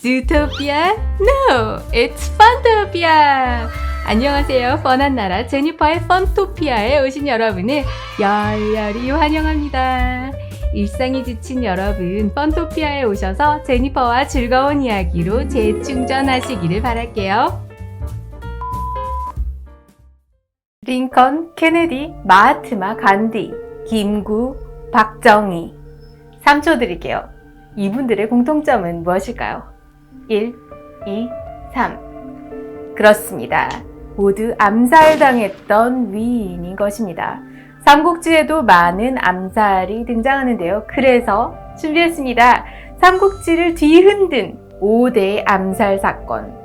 Zootopia? No, it's Funtopia! 안녕하세요. 펀한 나라 제니퍼의 펀토피아에 오신 여러분을 열렬히 환영합니다. 일상이 지친 여러분, 펀토피아에 오셔서 제니퍼와 즐거운 이야기로 재충전하시기를 바랄게요. 링컨, 케네디, 마하트마 간디, 김구, 박정희 3초 드릴게요. 이분들의 공통점은 무엇일까요? 1, 2, 3 그렇습니다. 모두 암살당했던 위인인 것입니다. 삼국지에도 많은 암살이 등장하는데요. 그래서 준비했습니다. 삼국지를 뒤흔든 5대 암살 사건.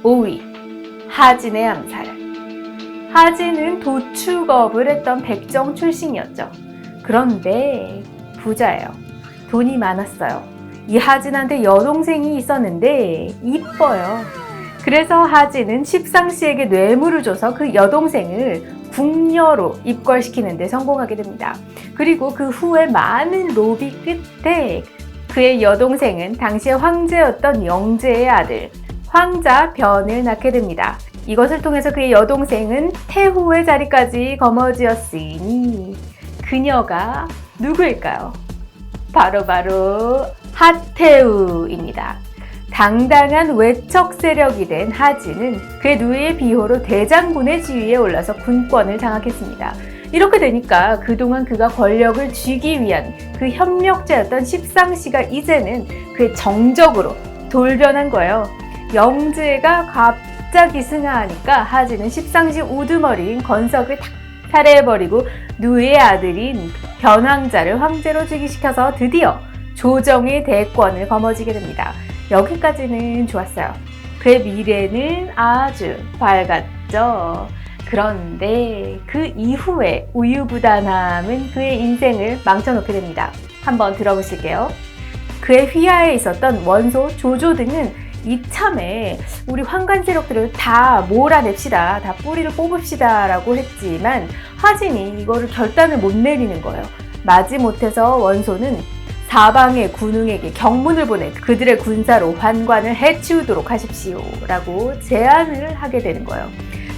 5위, 하진의 암살. 하진은 도축업을 했던 백정 출신이었죠. 그런데 부자예요. 돈이 많았어요. 이 하진한테 여동생이 있었는데 이뻐요. 그래서 하진은 십상시에게 뇌물을 줘서 그 여동생을 궁녀로 입궐시키는 데 성공하게 됩니다. 그리고 그 후에 많은 로비 끝에 그의 여동생은 당시의 황제였던 영제의 아들 황자 변을 낳게 됩니다. 이것을 통해서 그의 여동생은 태후의 자리까지 거머쥐었으니 그녀가 누구일까요? 바로 하태우입니다. 당당한 외척 세력이 된 하진은 그의 누이의 비호로 대장군의 지위에 올라서 군권을 장악했습니다. 이렇게 되니까 그동안 그가 권력을 쥐기 위한 그 협력자였던 십상시가 이제는 그의 정적으로 돌변한 거예요. 영제가 갑자기 승하하니까 하진은 십상시 우두머리인 건석을 탁 살해해버리고 누이의 아들인 변왕자를 황제로 즉위시켜서 드디어 조정의 대권을 거머쥐게 됩니다. 여기까지는 좋았어요. 그의 미래는 아주 밝았죠. 그런데 그 이후에 우유부단함은 그의 인생을 망쳐놓게 됩니다. 한번 들어보실게요. 그의 휘하에 있었던 원소 조조 등은 이참에 우리 환관 세력들을 다 몰아냅시다, 다 뿌리를 뽑읍시다 라고 했지만 하진이 이거를 결단을 못 내리는 거예요. 마지못해서 원소는 사방의 군웅에게 경문을 보내 그들의 군사로 환관을 해치우도록 하십시오 라고 제안을 하게 되는 거예요.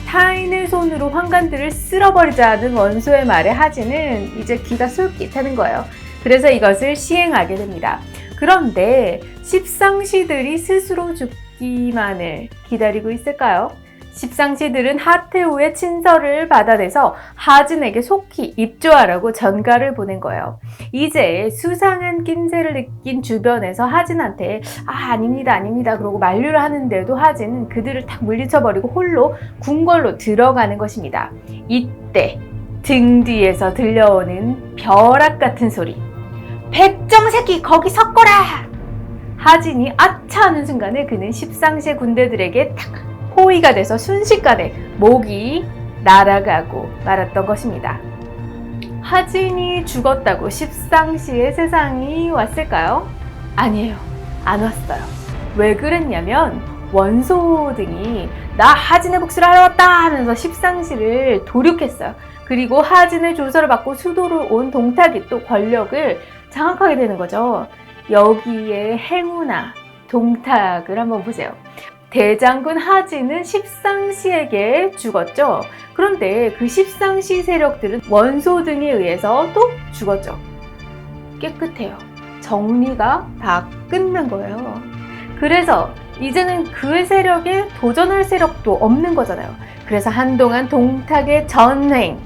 타인의 손으로 환관들을 쓸어버리자는 원소의 말에 하진은 이제 기가 솔깃하는 거예요. 그래서 이것을 시행하게 됩니다. 그런데 십상시들이 스스로 죽기만을 기다리고 있을까요? 십상시들은 하태우의 친서를 받아내서 하진에게 속히 입조하라고 전가를 보낸 거예요. 이제 수상한 낌새를 느낀 주변에서 하진한테 아닙니다 그러고 만류를 하는데도 하진은 그들을 탁 물리쳐버리고 홀로 궁궐로 들어가는 것입니다. 이때 등 뒤에서 들려오는 벼락 같은 소리. 백정새끼 거기 섰거라! 하진이 아차 하는 순간에 그는 십상시의 군대들에게 탁 포위가 돼서 순식간에 목이 날아가고 말았던 것입니다. 하진이 죽었다고 십상시의 세상이 왔을까요? 아니에요. 안 왔어요. 왜 그랬냐면 원소 등이 나 하진의 복수를 하러 왔다 하면서 십상시를 도륙했어요. 그리고 하진의 조서를 받고 수도로 온 동탁이 또 권력을 장악하게 되는 거죠. 여기에 행우나 동탁을 한번 보세요. 대장군 하진은 십상시에게 죽었죠. 그런데 그 십상시 세력들은 원소 등에 의해서 또 죽었죠. 깨끗해요. 정리가 다 끝난 거예요. 그래서 이제는 그의 세력에 도전할 세력도 없는 거잖아요. 그래서 한동안 동탁의 전횡,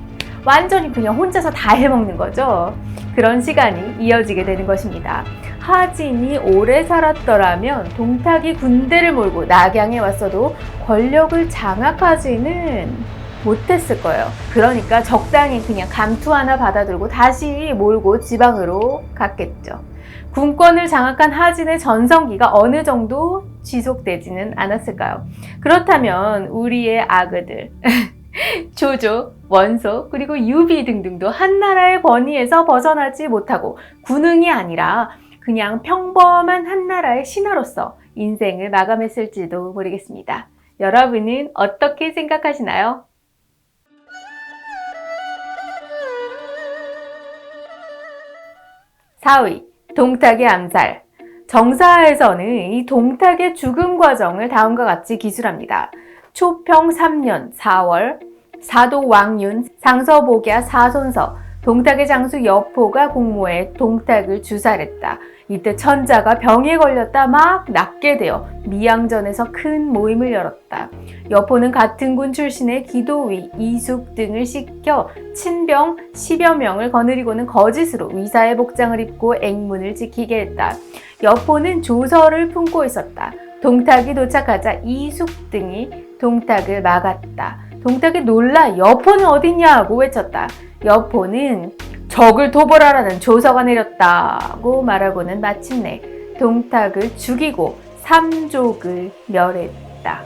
완전히 그냥 혼자서 다 해먹는 거죠. 그런 시간이 이어지게 되는 것입니다. 하진이 오래 살았더라면 동탁이 군대를 몰고 낙양에 왔어도 권력을 장악하지는 못했을 거예요. 그러니까 적당히 그냥 감투 하나 받아들고 다시 몰고 지방으로 갔겠죠. 군권을 장악한 하진의 전성기가 어느 정도 지속되지는 않았을까요? 그렇다면 우리의 아그들 조조, 원소, 그리고 유비 등등도 한나라의 권위에서 벗어나지 못하고 군웅이 아니라 그냥 평범한 한나라의 신하로서 인생을 마감했을지도 모르겠습니다. 여러분은 어떻게 생각하시나요? 4위, 동탁의 암살. 정사에서는 이 동탁의 죽음 과정을 다음과 같이 기술합니다. 초평 3년 4월, 사도 왕윤, 상서복야 사손서, 동탁의 장수 여포가 공모해 동탁을 주살했다. 이때 천자가 병에 걸렸다 막 낫게 되어 미양전에서 큰 모임을 열었다. 여포는 같은 군 출신의 기도위, 이숙 등을 시켜 친병 10여 명을 거느리고는 거짓으로 위사의 복장을 입고 앵문을 지키게 했다. 여포는 조서를 품고 있었다. 동탁이 도착하자 이숙 등이 동탁을 막았다. 동탁이 놀라 여포는 어딨냐고 외쳤다. 여포는 적을 도벌하라는 조서가 내렸다고 말하고는 마침내 동탁을 죽이고 삼족을 멸했다.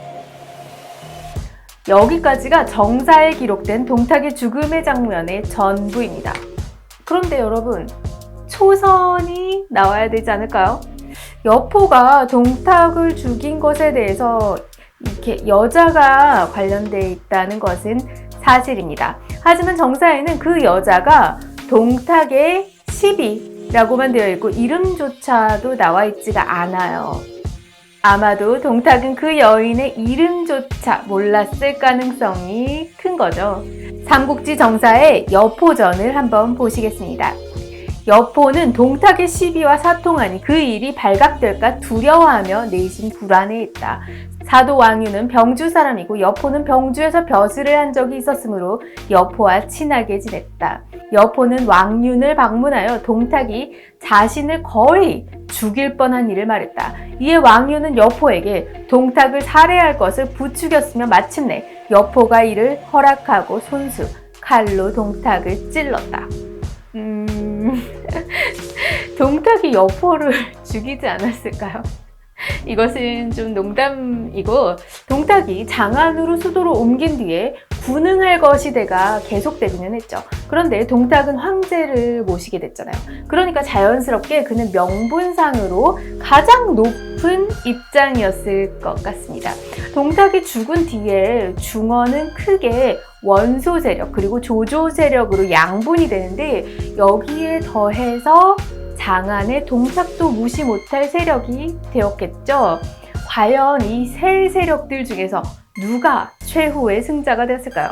여기까지가 정사에 기록된 동탁의 죽음의 장면의 전부입니다. 그런데 여러분, 초선이 나와야 되지 않을까요? 여포가 동탁을 죽인 것에 대해서 이렇게 여자가 관련되어 있다는 것은 사실입니다. 하지만 정사에는 그 여자가 동탁의 시비라고만 되어 있고 이름조차도 나와 있지가 않아요. 아마도 동탁은 그 여인의 이름조차 몰랐을 가능성이 큰 거죠. 삼국지 정사의 여포전을 한번 보시겠습니다. 여포는 동탁의 시비와 사통하니 그 일이 발각될까 두려워하며 내심 불안해했다. 사도 왕유는 병주 사람이고 여포는 병주에서 벼슬을 한 적이 있었으므로 여포와 친하게 지냈다. 여포는 왕윤을 방문하여 동탁이 자신을 거의 죽일 뻔한 일을 말했다. 이에 왕윤은 여포에게 동탁을 살해할 것을 부추겼으며 마침내 여포가 이를 허락하고 손수, 칼로 동탁을 찔렀다. 동탁이 여포를 죽이지 않았을까요? 이것은 좀 농담이고, 동탁이 장안으로 수도로 옮긴 뒤에 군응할 것이대가 계속되기는 했죠. 그런데 동탁은 황제를 모시게 됐잖아요. 그러니까 자연스럽게 그는 명분상으로 가장 높은 입장이었을 것 같습니다. 동탁이 죽은 뒤에 중원은 크게 원소 세력 그리고 조조 세력으로 양분이 되는데, 여기에 더해서 장안의 동탁도 무시 못할 세력이 되었겠죠. 과연 이 세 세력들 중에서 누가 최후의 승자가 됐을까요?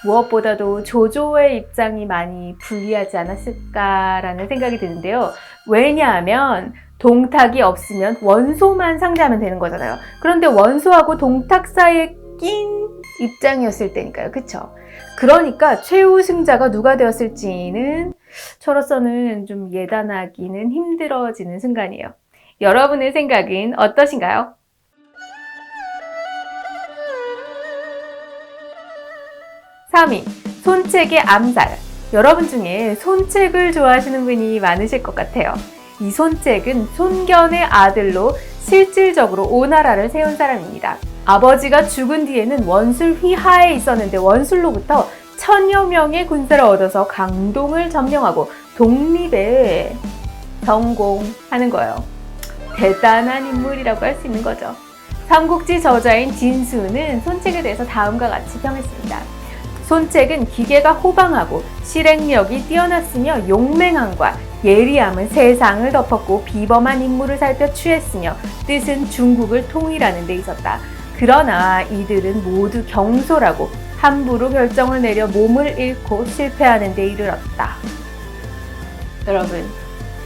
무엇보다도 조조의 입장이 많이 불리하지 않았을까라는 생각이 드는데요. 왜냐하면 동탁이 없으면 원소만 상대하면 되는 거잖아요. 그런데 원소하고 동탁 사이에 낀 입장이었을 때니까요. 그쵸? 그러니까 최후 승자가 누가 되었을지는 저로서는 좀 예단하기는 힘들어지는 순간이에요. 여러분의 생각은 어떠신가요? (3위) 손책의 암살. 여러분 중에 손책을 좋아하시는 분이 많으실 것 같아요. 이 손책은 손견의 아들로 실질적으로 오나라를 세운 사람입니다. 아버지가 죽은 뒤에는 원술 휘하에 있었는데 원술로부터 1000여 명의 군사를 얻어서 강동을 점령하고 독립에 성공하는 거예요. 대단한 인물이라고 할 수 있는 거죠. 삼국지 저자인 진수는 손책에 대해서 다음과 같이 평했습니다. 손책은 기계가 호방하고 실행력이 뛰어났으며 용맹함과 예리함은 세상을 덮었고 비범한 임무를 살펴 취했으며 뜻은 중국을 통일하는 데 있었다. 그러나 이들은 모두 경솔하고 함부로 결정을 내려 몸을 잃고 실패하는 데 이르렀다. 여러분,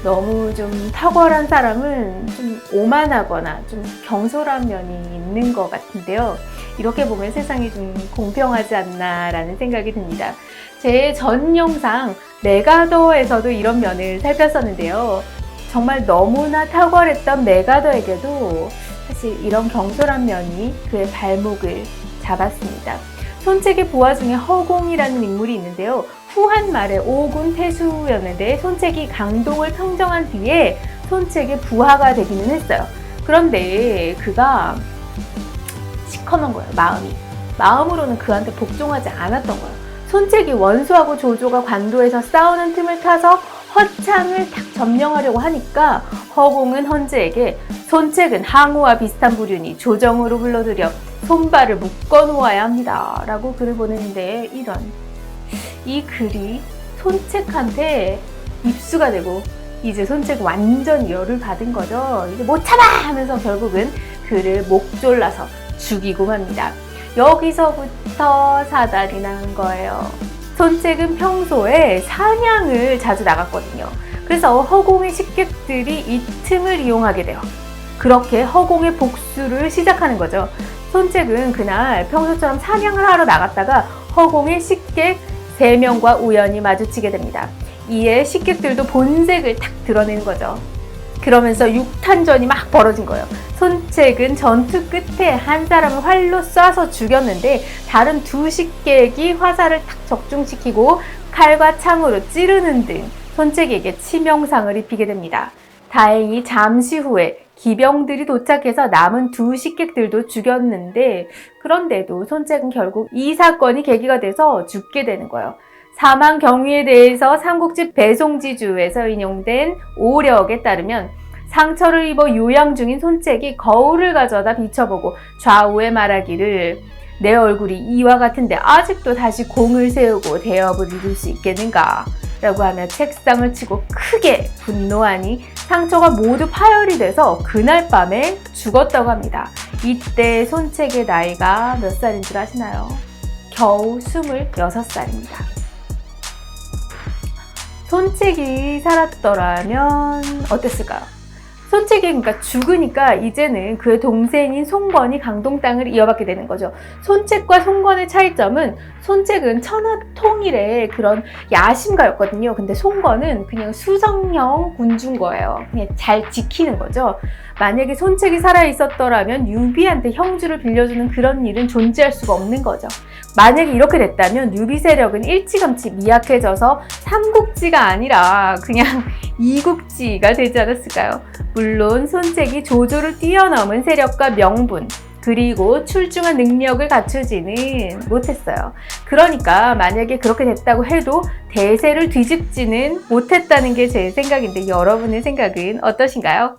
너무 좀 탁월한 사람은 좀 오만하거나 좀 경솔한 면이 있는 것 같은데요. 이렇게 보면 세상이 좀 공평하지 않나라는 생각이 듭니다. 제 전 영상 메가더에서도 이런 면을 살폈었는데요. 정말 너무나 탁월했던 메가더에게도 사실 이런 경솔한 면이 그의 발목을 잡았습니다. 손책의 부하 중에 허공이라는 인물이 있는데요. 후한 말에 오군 태수였는데 손책이 강동을 평정한 뒤에 손책의 부하가 되기는 했어요. 그런데 그가 시커먼 거예요. 마음으로는 그한테 복종하지 않았던 거예요. 손책이 원수하고 조조가 관도에서 싸우는 틈을 타서 허창을 탁 점령하려고 하니까 허공은 헌제에게 손책은 항우와 비슷한 부류니 조정으로 불러들여 손발을 묶어 놓아야 합니다 라고 글을 보냈는데, 이 글이 손책한테 입수가 되고 이제 손책은 완전 열을 받은 거죠. 이제 못 참아 하면서 결국은 그를 목 졸라서 죽이고 맙니다. 여기서부터 사달이 난 거예요. 손책은 평소에 사냥을 자주 나갔거든요. 그래서 허공의 식객들이 이 틈을 이용하게 돼요. 그렇게 허공의 복수를 시작하는 거죠. 손책은 그날 평소처럼 사냥을 하러 나갔다가 허공의 식객 3명과 우연히 마주치게 됩니다. 이에 식객들도 본색을 탁 드러내는 거죠. 그러면서 육탄전이 막 벌어진 거예요. 손책은 전투 끝에 한 사람을 활로 쏴서 죽였는데 다른 2 식객이 화살을 탁 적중시키고 칼과 창으로 찌르는 등 손책에게 치명상을 입히게 됩니다. 다행히 잠시 후에 기병들이 도착해서 남은 2 식객들도 죽였는데 그런데도 손책은 결국 이 사건이 계기가 돼서 죽게 되는 거예요. 사망 경위에 대해서 삼국지 배송지주에서 인용된 오력에 따르면 상처를 입어 요양 중인 손책이 거울을 가져다 비춰보고 좌우에 말하기를 내 얼굴이 이와 같은데 아직도 다시 공을 세우고 대업을 이룰 수 있겠는가? 라고 하며 책상을 치고 크게 분노하니 상처가 모두 파열이 돼서 그날 밤에 죽었다고 합니다. 이때 손책의 나이가 몇 살인 줄 아시나요? 겨우 26살입니다. 손책이 살았더라면 어땠을까요? 손책이 그러니까 죽으니까 이제는 그의 동생인 송건이 강동 땅을 이어받게 되는 거죠. 손책과 송건의 차이점은 손책은 천하통일의 그런 야심가였거든요. 근데 송건은 그냥 수성형 군주인 거예요. 그냥 잘 지키는 거죠. 만약에 손책이 살아있었더라면 유비한테 형주를 빌려주는 그런 일은 존재할 수가 없는 거죠. 만약에 이렇게 됐다면 유비 세력은 일찌감치 미약해져서 삼국지가 아니라 그냥 이국지가 되지 않았을까요? 물론 손책이 조조를 뛰어넘은 세력과 명분 그리고 출중한 능력을 갖추지는 못했어요. 그러니까 만약에 그렇게 됐다고 해도 대세를 뒤집지는 못했다는 게 제 생각인데 여러분의 생각은 어떠신가요?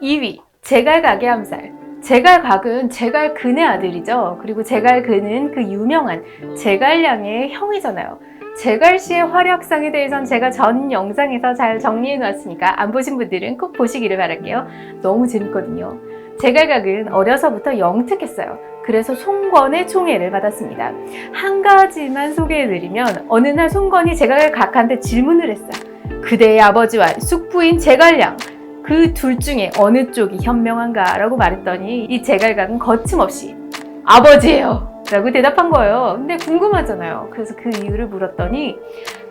(2위) 제갈각의 암살. 제갈각은 제갈근의 아들이죠. 그리고 제갈근은 그 유명한 제갈량의 형이잖아요. 제갈씨의 활약상에 대해서는 제가 전 영상에서 잘 정리해 놓았으니까 안 보신 분들은 꼭 보시기를 바랄게요. 너무 재밌거든요. 제갈각은 어려서부터 영특했어요. 그래서 송건의 총애를 받았습니다. 한 가지만 소개해드리면 어느 날 송건이 제갈각한테 질문을 했어요. 그대의 아버지와 숙부인 제갈량 그 둘 중에 어느 쪽이 현명한가? 라고 말했더니 이 제갈각은 거침없이 아버지예요! 라고 대답한 거예요. 근데 궁금하잖아요. 그래서 그 이유를 물었더니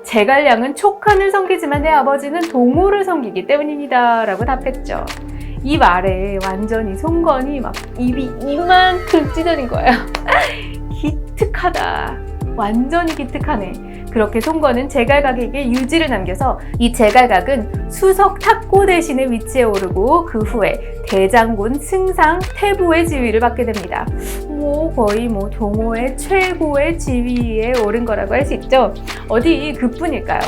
제갈량은 촉한을 섬기지만 내 아버지는 동호를 섬기기 때문입니다. 라고 답했죠. 이 말에 완전히 송건이 막 입이 이만큼 찢어진 거예요. 기특하다. 완전히 기특하네. 그렇게 송건은 제갈각에게 유지를 남겨서 이 제갈각은 수석 탁고 대신에 위치에 오르고 그 후에 대장군 승상 태부의 지위를 받게 됩니다. 거의 동호의 최고의 지위에 오른 거라고 할 수 있죠. 어디 그뿐일까요?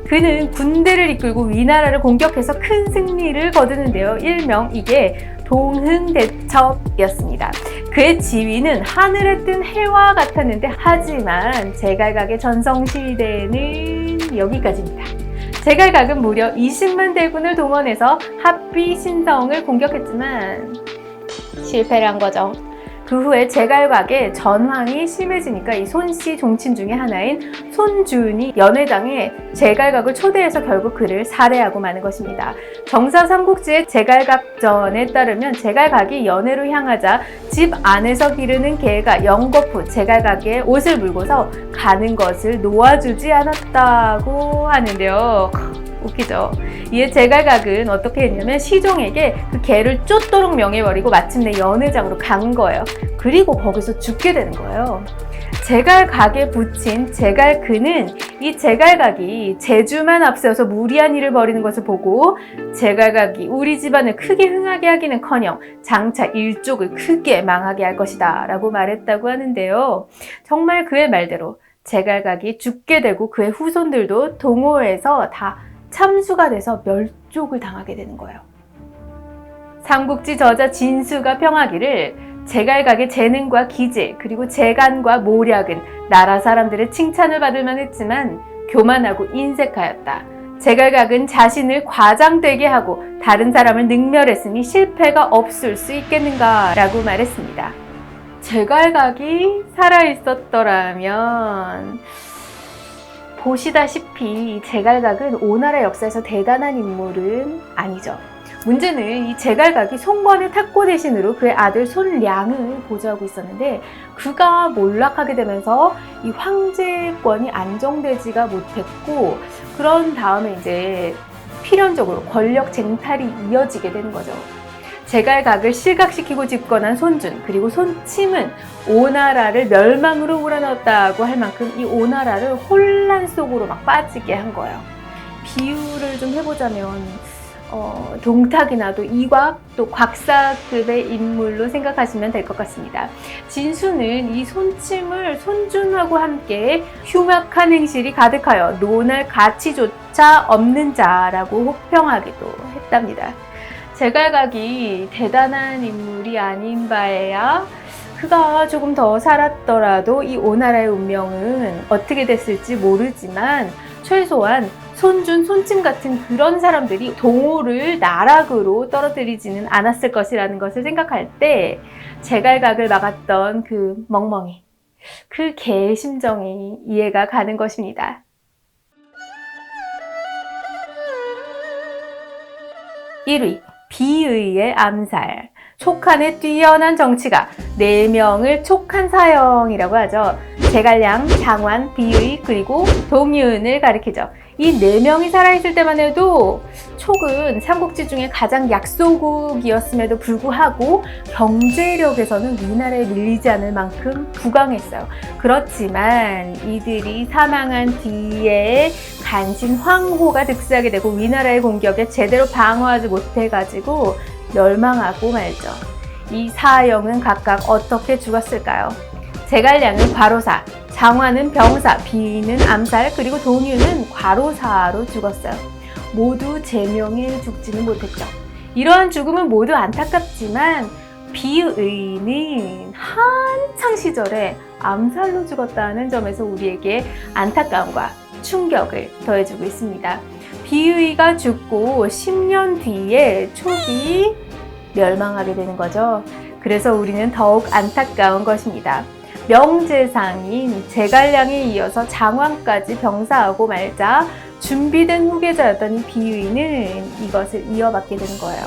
그는 군대를 이끌고 위나라를 공격해서 큰 승리를 거두는데요. 일명 이게 동흥대첩이었습니다. 그의 지위는 하늘에 뜬 해와 같았는데 하지만 제갈각의 전성시대는 여기까지입니다. 제갈각은 무려 20만 대군을 동원해서 합비 신성을 공격했지만 실패를 한 거죠. 그 후에 제갈각의 전황이 심해지니까 이 손씨 종친 중에 하나인 손준이 연회당에 제갈각을 초대해서 결국 그를 살해하고 마는 것입니다. 정사 삼국지의 제갈각전에 따르면 제갈각이 연회로 향하자 집 안에서 기르는 개가 영거푸 제갈각의 옷을 물고서 가는 것을 놓아주지 않았다고 하는데요. 웃기죠? 이에 제갈각은 어떻게 했냐면 시종에게 그 개를 쫓도록 명해버리고 마침내 연회장으로 간 거예요. 그리고 거기서 죽게 되는 거예요. 제갈각에 붙인 제갈근은 이 제갈각이 재주만 앞세워서 무리한 일을 벌이는 것을 보고 제갈각이 우리 집안을 크게 흥하게 하기는커녕 장차 일족을 크게 망하게 할 것이다 라고 말했다고 하는데요. 정말 그의 말대로 제갈각이 죽게 되고 그의 후손들도 동호에서 다 참수가 돼서 멸족을 당하게 되는 거예요. 삼국지 저자 진수가 평하기를 제갈각의 재능과 기질 그리고 재간과 모략은 나라 사람들의 칭찬을 받을 만했지만 교만하고 인색하였다. 제갈각은 자신을 과장되게 하고 다른 사람을 능멸했으니 실패가 없을 수 있겠는가 라고 말했습니다. 제갈각이 살아있었더라면 보시다시피 제갈각은 오나라 역사에서 대단한 인물은 아니죠. 문제는 이 제갈각이 송건의 탁고 대신으로 그의 아들 손량을 보좌하고 있었는데 그가 몰락하게 되면서 이 황제권이 안정되지가 못했고 그런 다음에 이제 필연적으로 권력 쟁탈이 이어지게 되는 거죠. 제갈각을 실각시키고 집권한 손준 그리고 손침은 오나라를 멸망으로 몰아넣었다고 할 만큼 이 오나라를 혼란 속으로 막 빠지게 한 거예요. 비유를 좀 해보자면 동탁이나 또 이곽 또 곽사급의 인물로 생각하시면 될 것 같습니다. 진수는 이 손침을 손준하고 함께 흉악한 행실이 가득하여 논할 가치조차 없는 자라고 혹평하기도 했답니다. 제갈각이 대단한 인물이 아닌 바에야 그가 조금 더 살았더라도 이 오나라의 운명은 어떻게 됐을지 모르지만 최소한 손준, 손침 같은 그런 사람들이 동호를 나락으로 떨어뜨리지는 않았을 것이라는 것을 생각할 때 제갈각을 막았던 그 멍멍이, 그 개의 심정이 이해가 가는 것입니다. 1위, 비의의 암살. 촉한의 뛰어난 정치가 4명을 촉한 사형이라고 하죠. 제갈량, 장환, 비의, 그리고 동윤을 가리키죠. 이 4명이 살아있을 때만 해도 촉은 삼국지 중에 가장 약소국이었음에도 불구하고 경제력에서는 위나라에 밀리지 않을 만큼 부강했어요. 그렇지만 이들이 사망한 뒤에 간신 황호가 득세하게 되고 위나라의 공격에 제대로 방어하지 못해가지고 멸망하고 말죠. 이 사형은 각각 어떻게 죽었을까요? 제갈량은 과로사, 장환은 병사, 비의는 암살, 그리고 동윤은 과로사로 죽었어요. 모두 제명에 죽지는 못했죠. 이러한 죽음은 모두 안타깝지만 비의는 한창 시절에 암살로 죽었다는 점에서 우리에게 안타까움과 충격을 더해주고 있습니다. 비의가 죽고 10년 뒤에 촉이 멸망하게 되는 거죠. 그래서 우리는 더욱 안타까운 것입니다. 명제상인 제갈량에 이어서 장환까지 병사하고 말자 준비된 후계자였던 이 비의는 이것을 이어받게 되는 거예요.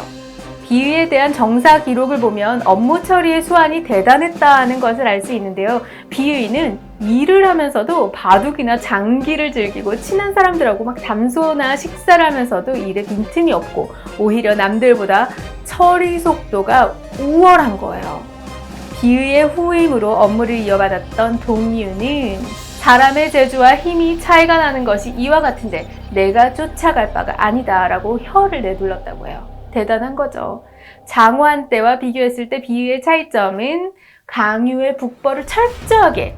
비의에 대한 정사 기록을 보면 업무 처리의 수완이 대단했다는 것을 알 수 있는데요. 비의는 일을 하면서도 바둑이나 장기를 즐기고 친한 사람들하고 막 담소나 식사를 하면서도 일에 빈틈이 없고 오히려 남들보다 처리 속도가 우월한 거예요. 비의의 후임으로 업무를 이어받았던 동윤은 사람의 재주와 힘이 차이가 나는 것이 이와 같은데 내가 쫓아갈 바가 아니다 라고 혀를 내둘렀다고 해요. 대단한 거죠. 장환 때와 비교했을 때 비의의 차이점은 강유의 북벌을 철저하게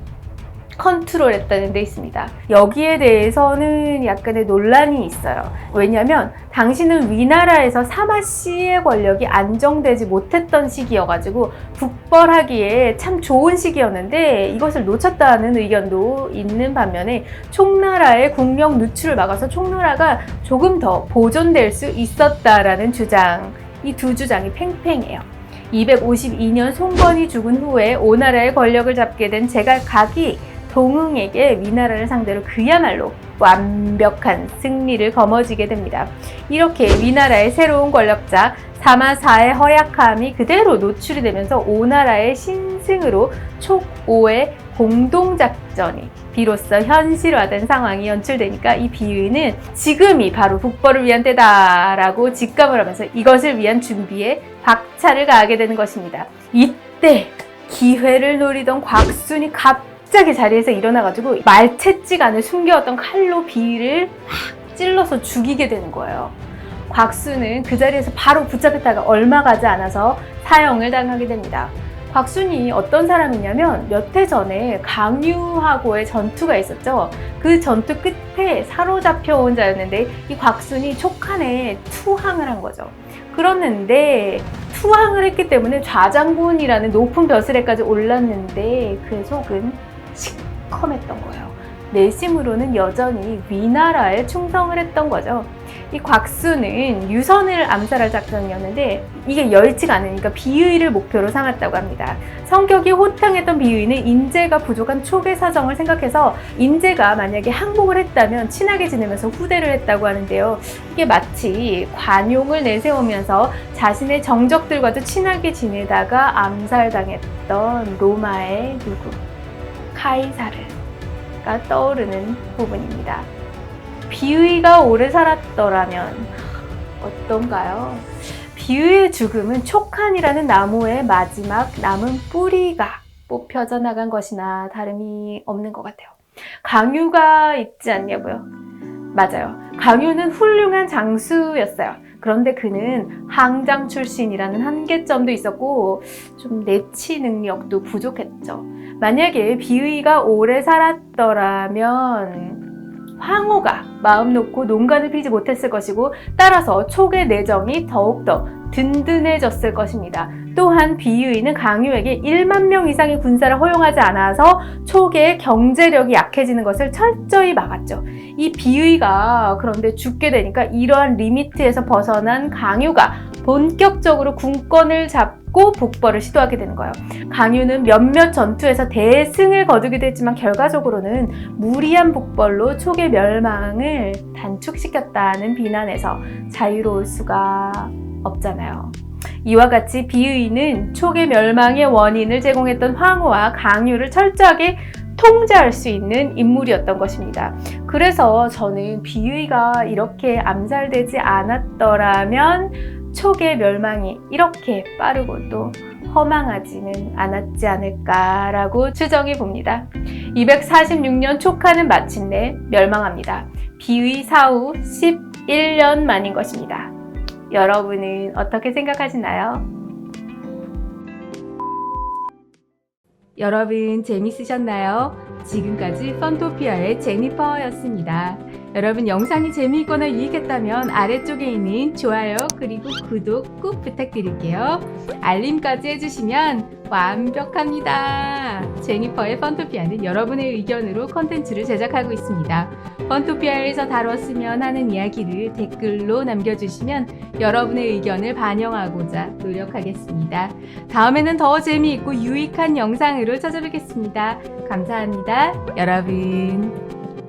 컨트롤했다는 데 있습니다. 여기에 대해서는 약간의 논란이 있어요. 왜냐하면 당시는 위나라에서 사마씨의 권력이 안정되지 못했던 시기여가지고 북벌하기에 참 좋은 시기였는데 이것을 놓쳤다는 의견도 있는 반면에 총나라의 국력 누출을 막아서 총나라가 조금 더 보존될 수 있었다라는 주장, 이 두 주장이 팽팽해요. 252년 송건이 죽은 후에 오나라의 권력을 잡게 된 제갈각이 동흥에게 위나라를 상대로 그야말로 완벽한 승리를 거머쥐게 됩니다. 이렇게 위나라의 새로운 권력자 사마사의 허약함이 그대로 노출이 되면서 오나라의 신승으로 촉오의 공동작전이 비로소 현실화된 상황이 연출되니까 이 비의는 지금이 바로 북벌을 위한 때다라고 직감을 하면서 이것을 위한 준비에 박차를 가하게 되는 것입니다. 이때 기회를 노리던 곽순이 갑자기 자리에서 일어나가지고 말채찍 안에 숨겨왔던 칼로 비의를 확 찔러서 죽이게 되는 거예요. 곽순은 그 자리에서 바로 붙잡혔다가 얼마 가지 않아서 사형을 당하게 됩니다. 곽순이 어떤 사람이냐면 몇 해 전에 강유하고의 전투가 있었죠. 그 전투 끝에 사로잡혀 온 자였는데 이 곽순이 촉한에 투항을 한 거죠. 그렇는데 투항을 했기 때문에 좌장군이라는 높은 벼슬에까지 올랐는데 그의 속은 시커맸던 거예요. 내심으로는 여전히 위나라에 충성을 했던 거죠. 이 곽수는 유선을 암살할 작전이었는데 이게 여의치가 않으니까 비의를 목표로 삼았다고 합니다. 성격이 호탕했던 비의는 인재가 부족한 촉의 사정을 생각해서 인재가 만약에 항복을 했다면 친하게 지내면서 후대를 했다고 하는데요. 이게 마치 관용을 내세우면서 자신의 정적들과도 친하게 지내다가 암살당했던 로마의 누구? 카이사르가 떠오르는 부분입니다. 비의가 오래 살았더라면 어떤가요? 비의의 죽음은 촉한이라는 나무의 마지막 남은 뿌리가 뽑혀져 나간 것이나 다름이 없는 것 같아요. 강유가 있지 않냐고요? 맞아요. 강유는 훌륭한 장수였어요. 그런데 그는 항장 출신이라는 한계점도 있었고 좀 내치 능력도 부족했죠. 만약에 비의가 오래 살았더라면 황후가 마음 놓고 농간을 피지 못했을 것이고 따라서 촉의 내정이 더욱더 든든해졌을 것입니다. 또한 비의는 강유에게 1만 명 이상의 군사를 허용하지 않아서 촉의 경제력이 약해지는 것을 철저히 막았죠. 이 비의가 그런데 죽게 되니까 이러한 리미트에서 벗어난 강유가 본격적으로 군권을 잡고 북벌을 시도하게 되는 거예요. 강유는 몇몇 전투에서 대승을 거두기도 했지만 결과적으로는 무리한 북벌로 촉의 멸망을 단축시켰다는 비난에서 자유로울 수가 없잖아요. 이와 같이 비의는 촉의 멸망의 원인을 제공했던 황후와 강유를 철저하게 통제할 수 있는 인물이었던 것입니다. 그래서 저는 비의가 이렇게 암살되지 않았더라면 촉의 멸망이 이렇게 빠르고 또 허망하지는 않았지 않을까라고 추정해 봅니다. 246년 촉한은 마침내 멸망합니다. 비의 사후 11년 만인 것입니다. 여러분은 어떻게 생각하시나요? 여러분 재밌으셨나요? 지금까지 펀토피아의 제니퍼였습니다. 여러분 영상이 재미있거나 유익했다면 아래쪽에 있는 좋아요 그리고 구독 꼭 부탁드릴게요. 알림까지 해주시면 완벽합니다. 제니퍼의 펀토피아는 여러분의 의견으로 컨텐츠를 제작하고 있습니다. 펀토피아에서 다뤘으면 하는 이야기를 댓글로 남겨주시면 여러분의 의견을 반영하고자 노력하겠습니다. 다음에는 더 재미있고 유익한 영상으로 찾아뵙겠습니다. 감사합니다. 여러분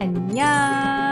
안녕.